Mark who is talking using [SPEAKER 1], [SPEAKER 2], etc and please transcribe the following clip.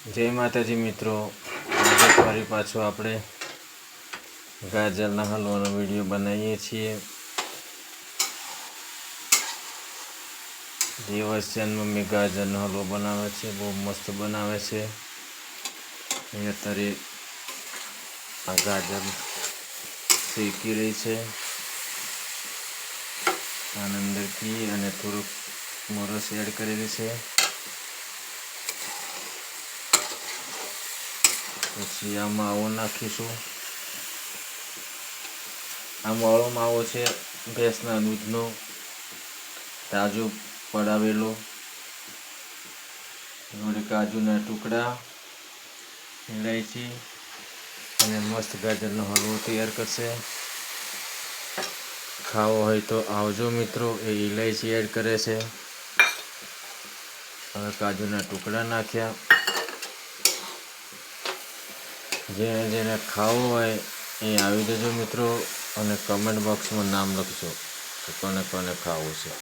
[SPEAKER 1] जय माताजी मित्रों, आज फरी पाछो आपणे गाजरना हलवानो विडियो बनावीए छीए। देवस्यान मम्मी गाजरनो हलવો बनावे छे, बहुत मस्त बनावे छे। अत्यारे आ गाजर શેકી रही है। आना अंदर घी अने थोड़ुं मरस एड करेली है। पछी आ मावो नाखीशुं। आ मोळो मावो छे भैंसना दूधनो ताजो पडावेलो। जोड़े काजूना टुकड़ा, इलायची अने मस्त गाजरनो हलवो तैयार करशे। खावो होय तो आवजो मित्रों। ए इलायची एड करे छे। हवे काजूना टुकड़ा नाख्या। जेने जेने खावो होय ए आवी जजो मित्रों, अने कमेंट बॉक्स में नाम लखजो के कोने कोने खावुं छे।